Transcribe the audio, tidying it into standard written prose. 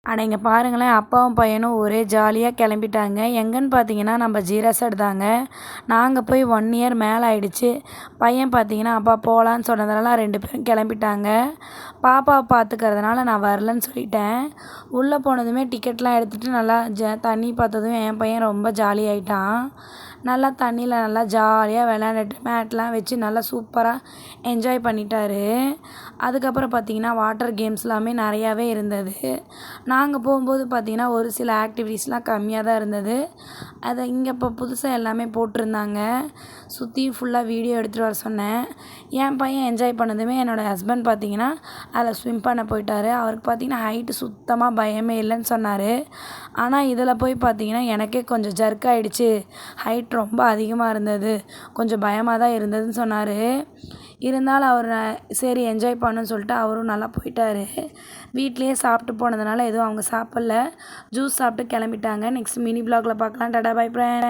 ஆனா இங்க பாருங்களேன், அப்பாவும் பையனும் ஒரே ஜாலியா கிளம்பிட்டாங்க. எங்கன்னு பார்த்தீங்கன்னா, நம்ம ஜீராசட் தாங்க. நாங்க போய் 1 இயர் மேல ஆயிடுச்சு. பையன் பார்த்தீங்கன்னா, அப்பா போலான்னு சொன்னதுனால 2 பேரும் கிளம்பிட்டாங்க. பாப்பாவ பார்த்துக்கிறதுனால நான் வரலன்னு சொல்லிட்டேன். உள்ள போனதுமே டிக்கெட்லாம் எடுத்துட்டு நல்லா தண்ணி பார்த்ததும் என் பையன் ரொம்ப ஜாலியாயிட்டான். நல்லா தண்ணியில நல்லா ஜாலியா விளையாண்டுட்டு மேட்லாம் வச்சு நல்லா சூப்பரா என்ஜாய் பண்ணிட்டாரு. அதுக்கப்புறம் பார்த்தீங்கன்னா, வாட்டர் கேம்ஸ்லாமே நெறையாவே இருந்தது. நாங்க போகும்போது பார்த்தீங்கன்னா, ஒரு சில ஆக்டிவிட்டீஸ்லாம் கம்மியா தான் இருந்தது. அத இங்க இப்போ புதுசா எல்லாமே போட்டிருந்தாங்க. சுத்தியும் ஃபுல்லா வீடியோ எடுத்துட்டு வர சொன்னேன். என் பையன் என்ஜாய் பண்ணதுமே என்னோட ஹஸ்பண்ட் பார்த்தீங்கன்னா, அதில ஸ்விம் பண்ண போயிட்டாரு. அவருக்கு பார்த்தீங்கன்னா, ஹைட்டு சுத்தமா பயமே இல்லன்னு சொன்னாரு. ஆனா, இதில போய் பார்த்தீங்கன்னா, எனக்கே கொஞ்சம் ஜர்க் ஆயிடுச்சு. ஹைட் ரொம்ப அதிகமா இருந்தது. கொஞ்சம் பயமா தான் இருந்ததுன்னு சொன்னாரு. இருந்தாலும் அவர் சரி என்ஜாய் பண்ணணும்னு சொல்லிட்டு அவரும் நல்லா போயிட்டாரு. வீட்லயே சாப்பிட்டு போனதுனால எதுவும் அவங்க சாப்பிடல. ஜூஸ் சாப்பிட்டு கிளம்பிட்டாங்க. நெக்ஸ்ட் மினி வ்ளாக்ல பார்க்கலாம். Tata bye friends.